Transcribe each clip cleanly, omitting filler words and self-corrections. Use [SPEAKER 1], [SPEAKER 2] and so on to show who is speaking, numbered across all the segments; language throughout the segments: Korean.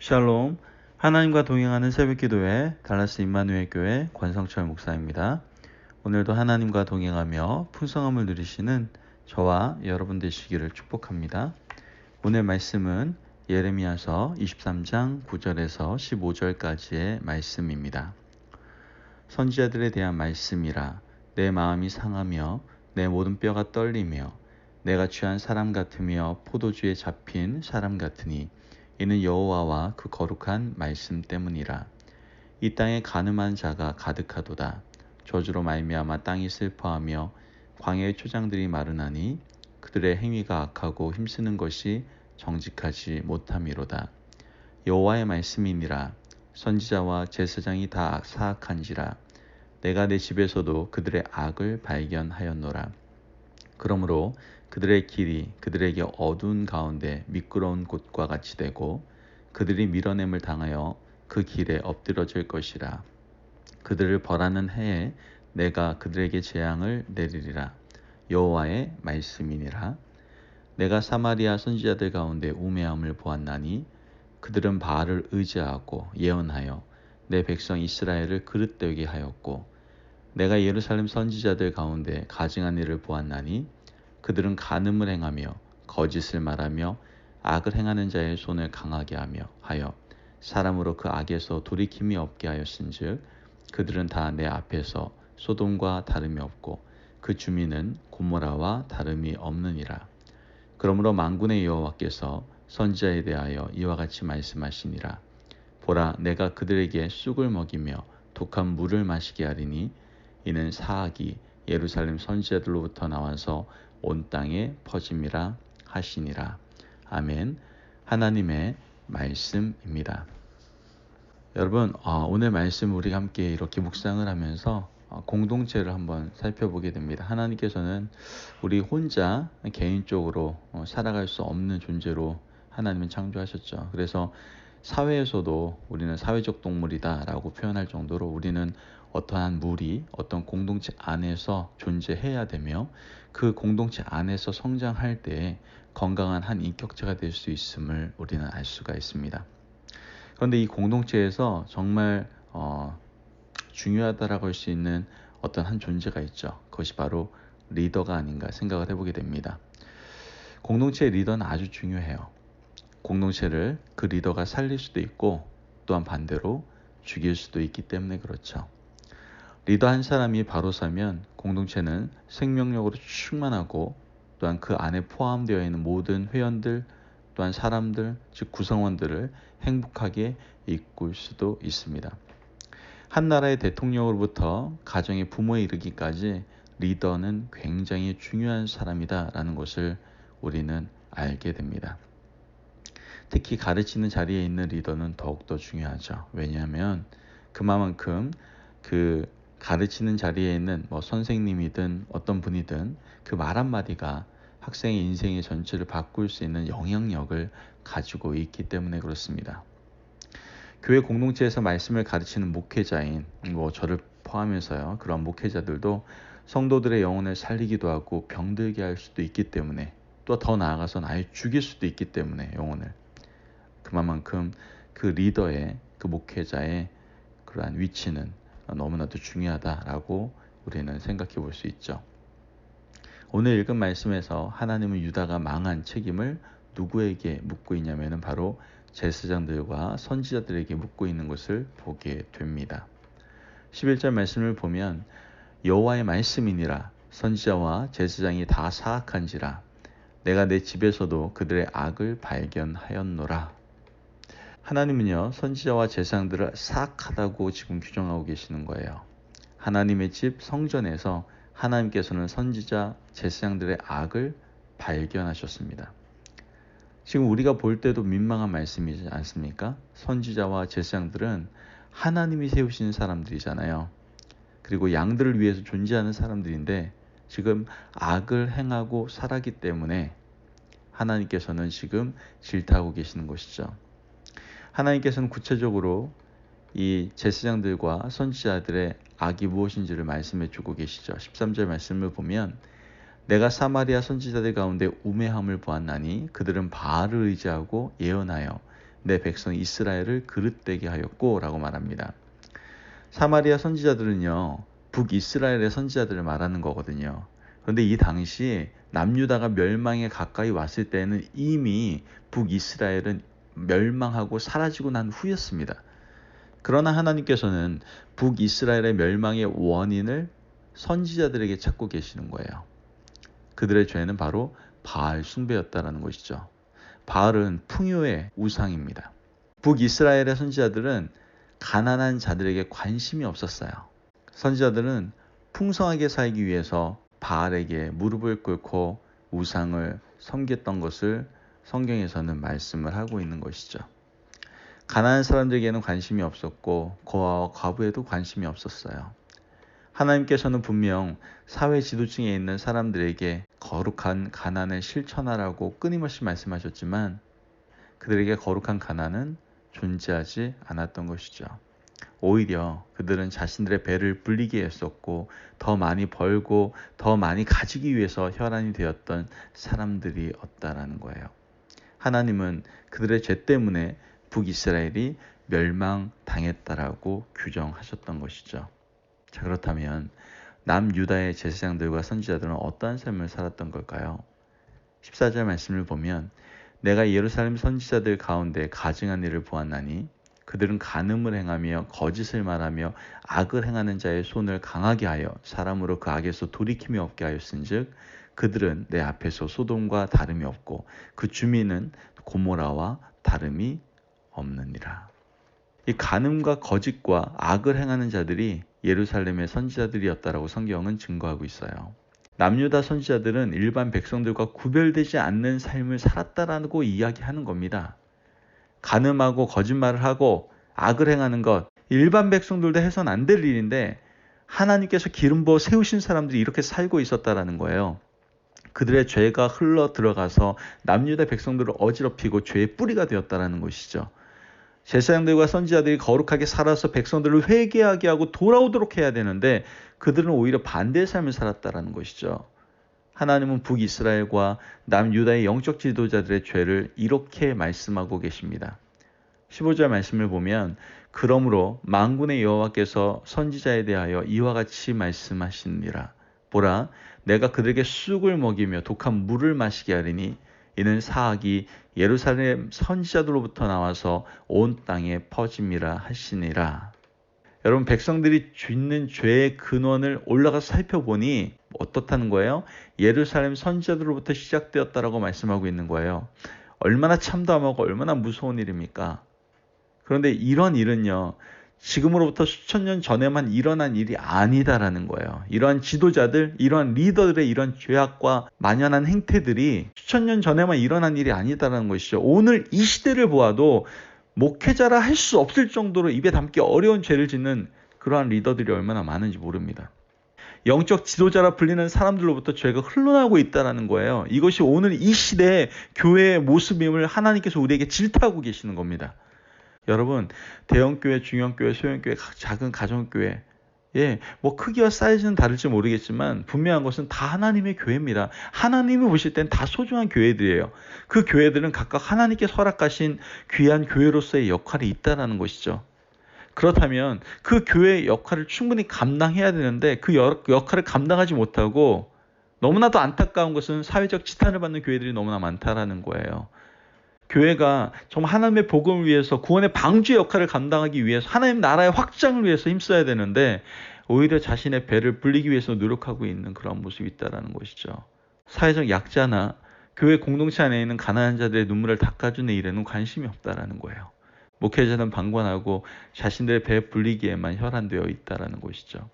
[SPEAKER 1] 샬롬, 하나님과 동행하는 새벽기도회 달라스 임마누엘 교회 권성철 목사입니다. 오늘도 하나님과 동행하며 풍성함을 누리시는 저와 여러분 되시기를 축복합니다. 오늘 말씀은 예레미야서 23장 9절에서 15절까지의 말씀입니다. 선지자들에 대한 말씀이라. 내 마음이 상하며 내 모든 뼈가 떨리며 내가 취한 사람 같으며 포도주에 잡힌 사람 같으니 이는 여호와와 그 거룩한 말씀 때문이라. 이 땅에 가늠한 자가 가득하도다. 저주로 말미암아 땅이 슬퍼하며 광야의 초장들이 마르나니 그들의 행위가 악하고 힘쓰는 것이 정직하지 못함이로다. 여호와의 말씀이니라. 선지자와 제사장이 다 사악한지라. 내가 내 집에서도 그들의 악을 발견하였노라. 그러므로 그들의 길이 그들에게 어두운 가운데 미끄러운 곳과 같이 되고 그들이 밀어냄을 당하여 그 길에 엎드러질 것이라. 그들을 벌하는 해에 내가 그들에게 재앙을 내리리라. 여호와의 말씀이니라. 내가 사마리아 선지자들 가운데 우매함을 보았나니 그들은 바알을 의지하고 예언하여 내 백성 이스라엘을 그릇되게 하였고 내가 예루살렘 선지자들 가운데 가증한 일을 보았나니 그들은 간음을 행하며 거짓을 말하며 악을 행하는 자의 손을 강하게 하여 사람으로 그 악에서 돌이킴이 없게 하였은즉 그들은 다 내 앞에서 소돔과 다름이 없고 그 주민은 고모라와 다름이 없느니라. 그러므로 만군의 여호와께서 선지자에 대하여 이와 같이 말씀하시니라. 보라, 내가 그들에게 쑥을 먹이며 독한 물을 마시게 하리니 이는 사악이 예루살렘 선지자들로부터 나와서 온 땅에 퍼짐이라 하시니라. 아멘. 하나님의 말씀입니다. 여러분, 오늘 말씀 우리가 함께 이렇게 묵상을 하면서 공동체를 한번 살펴보게 됩니다. 하나님께서는 우리 혼자 개인적으로 살아갈 수 없는 존재로 하나님은 창조하셨죠. 그래서 사회에서도 우리는 사회적 동물이다라고 표현할 정도로 우리는 어떠한 무리, 어떤 공동체 안에서 존재해야 되며 그 공동체 안에서 성장할 때 건강한 한 인격체가 될 수 있음을 우리는 알 수가 있습니다. 그런데 이 공동체에서 정말 중요하다라고 할 수 있는 어떤 한 존재가 있죠. 그것이 바로 리더가 아닌가 생각을 해보게 됩니다. 공동체의 리더는 아주 중요해요. 공동체를 그 리더가 살릴 수도 있고 또한 반대로 죽일 수도 있기 때문에 그렇죠. 리더 한 사람이 바로 서면 공동체는 생명력으로 충만하고 또한 그 안에 포함되어 있는 모든 회원들 또한 사람들 즉 구성원들을 행복하게 이끌 수도 있습니다. 한 나라의 대통령으로부터 가정의 부모에 이르기까지 리더는 굉장히 중요한 사람이다라는 것을 우리는 알게 됩니다. 특히 가르치는 자리에 있는 리더는 더욱더 중요하죠. 왜냐하면 그만큼 그 가르치는 자리에 있는 선생님이든 어떤 분이든 그 말 한마디가 학생의 인생의 전체를 바꿀 수 있는 영향력을 가지고 있기 때문에 그렇습니다. 교회 공동체에서 말씀을 가르치는 목회자인 저를 포함해서요. 그런 목회자들도 성도들의 영혼을 살리기도 하고 병들게 할 수도 있기 때문에 또 더 나아가서는 아예 죽일 수도 있기 때문에 영혼을 그만큼 그 리더의 그 목회자의 그러한 위치는 너무나도 중요하다라고 우리는 생각해 볼 수 있죠. 오늘 읽은 말씀에서 하나님은 유다가 망한 책임을 누구에게 묻고 있냐면 바로 제사장들과 선지자들에게 묻고 있는 것을 보게 됩니다. 11절 말씀을 보면 여호와의 말씀이니라. 선지자와 제사장이 다 사악한지라. 내가 내 집에서도 그들의 악을 발견하였노라. 하나님은요, 선지자와 제사장들을 사악하다고 지금 규정하고 계시는 거예요. 하나님의 집 성전에서 하나님께서는 선지자, 제사장들의 악을 발견하셨습니다. 지금 우리가 볼 때도 민망한 말씀이지 않습니까? 선지자와 제사장들은 하나님이 세우신 사람들이잖아요. 그리고 양들을 위해서 존재하는 사람들인데 지금 악을 행하고 살았기 때문에 하나님께서는 지금 질타하고 계시는 것이죠. 하나님께서는 구체적으로 이 제사장들과 선지자들의 악이 무엇인지를 말씀해 주고 계시죠. 13절 말씀을 보면 내가 사마리아 선지자들 가운데 우매함을 보았나니 그들은 바알을 의지하고 예언하여 내 백성 이스라엘을 그릇되게 하였고 라고 말합니다. 사마리아 선지자들은요, 북이스라엘의 선지자들을 말하는 거거든요. 그런데 이 당시 남유다가 멸망에 가까이 왔을 때는 이미 북이스라엘은 멸망하고 사라지고 난 후였습니다. 그러나 하나님께서는 북이스라엘의 멸망의 원인을 선지자들에게 찾고 계시는 거예요. 그들의 죄는 바로 바알 숭배였다라는 것이죠. 바알은 풍요의 우상입니다. 북이스라엘의 선지자들은 가난한 자들에게 관심이 없었어요. 선지자들은 풍성하게 살기 위해서 바알에게 무릎을 꿇고 우상을 섬겼던 것을 성경에서는 말씀을 하고 있는 것이죠. 가난한 사람들에게는 관심이 없었고 고아와 과부에도 관심이 없었어요. 하나님께서는 분명 사회 지도층에 있는 사람들에게 거룩한 가난을 실천하라고 끊임없이 말씀하셨지만 그들에게 거룩한 가난은 존재하지 않았던 것이죠. 오히려 그들은 자신들의 배를 불리게 했었고 더 많이 벌고 더 많이 가지기 위해서 혈안이 되었던 사람들이었다라는 거예요. 하나님은 그들의 죄 때문에 북이스라엘이 멸망당했다라고 규정하셨던 것이죠. 자, 그렇다면 남유다의 제사장들과 선지자들은 어떠한 삶을 살았던 걸까요? 14절 말씀을 보면 내가 예루살렘 선지자들 가운데 가증한 일을 보았나니 그들은 간음을 행하며 거짓을 말하며 악을 행하는 자의 손을 강하게 하여 사람으로 그 악에서 돌이킴이 없게 하였은즉 그들은 내 앞에서 소돔과 다름이 없고 그 주민은 고모라와 다름이 없느니라. 이 간음과 거짓과 악을 행하는 자들이 예루살렘의 선지자들이었다라고 성경은 증거하고 있어요. 남유다 선지자들은 일반 백성들과 구별되지 않는 삶을 살았다라고 이야기하는 겁니다. 간음하고 거짓말을 하고 악을 행하는 것, 일반 백성들도 해서는 안 될 일인데 하나님께서 기름 부어 세우신 사람들이 이렇게 살고 있었다라는 거예요. 그들의 죄가 흘러 들어가서 남유다 백성들을 어지럽히고 죄의 뿌리가 되었다라는 것이죠. 제사장들과 선지자들이 거룩하게 살아서 백성들을 회개하게 하고 돌아오도록 해야 되는데 그들은 오히려 반대의 삶을 살았다라는 것이죠. 하나님은 북이스라엘과 남유다의 영적 지도자들의 죄를 이렇게 말씀하고 계십니다. 15절 말씀을 보면 그러므로 만군의 여호와께서 선지자에 대하여 이와 같이 말씀하시니라. 보라, 내가 그들에게 쑥을 먹이며 독한 물을 마시게 하리니 이는 사악이 예루살렘 선지자들로부터 나와서 온 땅에 퍼짐이라 하시니라. 여러분, 백성들이 짓는 죄의 근원을 올라가서 살펴보니 어떻다는 거예요? 예루살렘 선지자들로부터 시작되었다라고 말씀하고 있는 거예요. 얼마나 참담하고 얼마나 무서운 일입니까? 그런데 이런 일은요, 지금으로부터 수천 년 전에만 일어난 일이 아니다라는 거예요. 이러한 지도자들, 이러한 리더들의 이런 죄악과 만연한 행태들이 수천 년 전에만 일어난 일이 아니다라는 것이죠. 오늘 이 시대를 보아도 목회자라 할 수 없을 정도로 입에 담기 어려운 죄를 짓는 그러한 리더들이 얼마나 많은지 모릅니다. 영적 지도자라 불리는 사람들로부터 죄가 흘러나오고 있다는 거예요. 이것이 오늘 이 시대의 교회의 모습임을 하나님께서 우리에게 질타하고 계시는 겁니다. 여러분, 대형교회, 중형교회, 소형교회, 작은 가정교회, 뭐 크기와 사이즈는 다를지 모르겠지만 분명한 것은 다 하나님의 교회입니다. 하나님이 보실 땐 다 소중한 교회들이에요. 그 교회들은 각각 하나님께 허락하신 귀한 교회로서의 역할이 있다는 것이죠. 그렇다면 그 교회의 역할을 충분히 감당해야 되는데 그 역할을 감당하지 못하고 너무나도 안타까운 것은 사회적 지탄을 받는 교회들이 너무나 많다라는 거예요. 교회가 정말 하나님의 복음을 위해서 구원의 방주의 역할을 감당하기 위해서 하나님 나라의 확장을 위해서 힘써야 되는데 오히려 자신의 배를 불리기 위해서 노력하고 있는 그런 모습이 있다는 것이죠. 사회적 약자나 교회 공동체 안에 있는 가난한 자들의 눈물을 닦아주는 일에는 관심이 없다는 거예요. 목회자는 방관하고 자신들의 배 불리기에만 혈안되어 있다는 것이죠.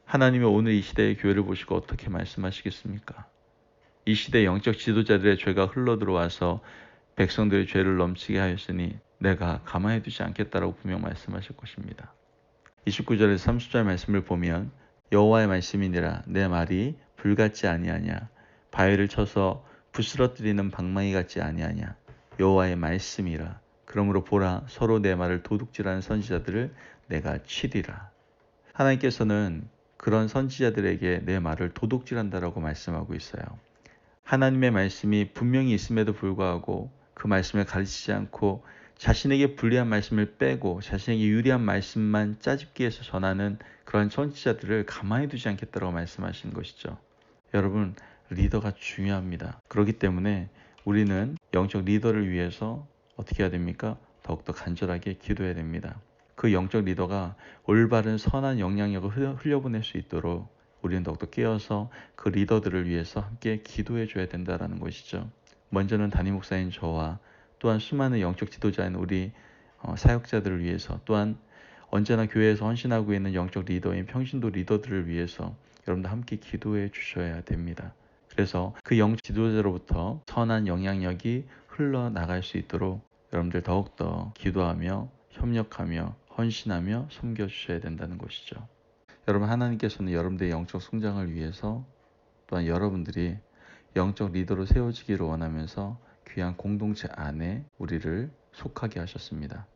[SPEAKER 1] 하나님이 오늘 이 시대의 교회를 보시고 어떻게 말씀하시겠습니까? 이 시대의 영적 지도자들의 죄가 흘러들어와서 백성들의 죄를 넘치게 하였으니 내가 가만히 두지 않겠다라고 분명 말씀하실 것입니다. 29절에서 30절 말씀을 보면 여호와의 말씀이니라 내 말이 불같지 아니하냐 바위를 쳐서 부스러뜨리는 방망이 같지 아니하냐 여호와의 말씀이라 그러므로 보라 서로 내 말을 도둑질하는 선지자들을 내가 치리라. 하나님께서는 그런 선지자들에게 내 말을 도둑질한다라고 말씀하고 있어요. 하나님의 말씀이 분명히 있음에도 불구하고 그 말씀을 가르치지 않고 자신에게 불리한 말씀을 빼고 자신에게 유리한 말씀만 짜집기 위해서 전하는 그런 선지자들을 가만히 두지 않겠다고 말씀하시는 것이죠. 여러분, 리더가 중요합니다. 그렇기 때문에 우리는 영적 리더를 위해서 어떻게 해야 됩니까? 더욱더 간절하게 기도해야 됩니다. 그 영적 리더가 올바른 선한 영향력을 흘려보낼 수 있도록 우리는 더욱더 깨어서 그 리더들을 위해서 함께 기도해 줘야 된다는 것이죠. 먼저는 담임 목사인 저와 또한 수많은 영적 지도자인 우리 사역자들을 위해서, 또한 언제나 교회에서 헌신하고 있는 영적 리더인 평신도 리더들을 위해서 여러분들 함께 기도해 주셔야 됩니다. 그래서 그 영적 지도자로부터 선한 영향력이 흘러나갈 수 있도록 여러분들 더욱더 기도하며 협력하며 헌신하며 섬겨주셔야 된다는 것이죠. 여러분, 하나님께서는 여러분들의 영적 성장을 위해서 또한 여러분들이 영적 리더로 세워지기를 원하면서 귀한 공동체 안에 우리를 속하게 하셨습니다.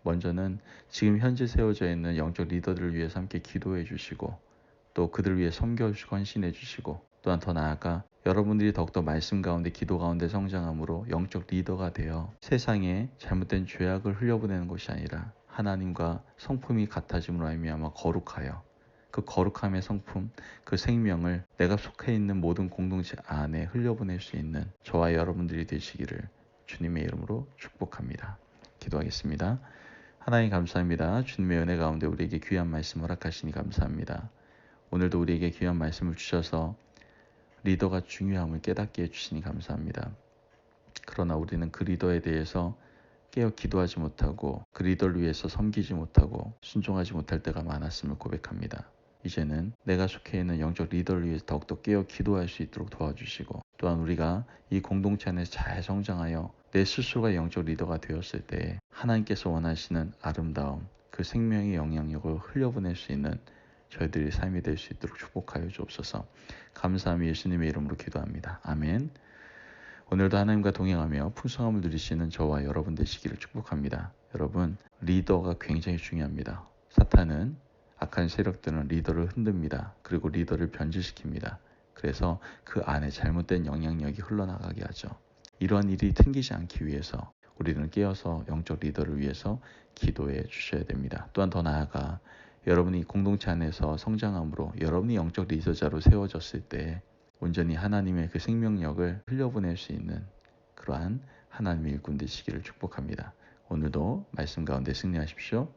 [SPEAKER 1] 먼저는 지금 현재 세워져 있는 영적 리더들을 위해서 함께 기도해 주시고 또 그들을 위해 섬겨주시고 헌신해 주시고, 또한 더 나아가 여러분들이 더욱더 말씀 가운데 기도 가운데 성장함으로 영적 리더가 되어 세상에 잘못된 죄악을 흘려보내는 것이 아니라 하나님과 성품이 같아짐으로 말미암아 거룩하여 그 거룩함의 성품, 그 생명을 내가 속해 있는 모든 공동체 안에 흘려보낼 수 있는 저와 여러분들이 되시기를 주님의 이름으로 축복합니다. 기도하겠습니다. 하나님 감사합니다. 주님의 은혜 가운데 우리에게 귀한 말씀 허락하시니 감사합니다. 오늘도 우리에게 귀한 말씀을 주셔서 리더가 중요함을 깨닫게 해주시니 감사합니다. 그러나 우리는 그 리더에 대해서 깨어 기도하지 못하고 그 리더를 위해서 섬기지 못하고 순종하지 못할 때가 많았음을 고백합니다. 이제는 내가 속해 있는 영적 리더를 위해서 더욱더 깨어 기도할 수 있도록 도와주시고, 또한 우리가 이 공동체 안에서 잘 성장하여 내 스스로가 영적 리더가 되었을 때 하나님께서 원하시는 아름다움, 그 생명의 영향력을 흘려보낼 수 있는 저희들의 삶이 될 수 있도록 축복하여 주옵소서. 감사함이 예수님의 이름으로 기도합니다. 아멘. 오늘도 하나님과 동행하며 풍성함을 누리시는 저와 여러분 되시기를 축복합니다. 여러분, 리더가 굉장히 중요합니다. 사탄은, 악한 세력들은 리더를 흔듭니다. 그리고 리더를 변질시킵니다. 그래서 그 안에 잘못된 영향력이 흘러나가게 하죠. 이러한 일이 생기지 않기 위해서 우리는 깨어서 영적 리더를 위해서 기도해 주셔야 됩니다. 또한 더 나아가 여러분이 공동체 안에서 성장함으로 여러분이 영적 리더자로 세워졌을 때 온전히 하나님의 그 생명력을 흘려보낼 수 있는 그러한 하나님의 일꾼 되시기를 축복합니다. 오늘도 말씀 가운데 승리하십시오.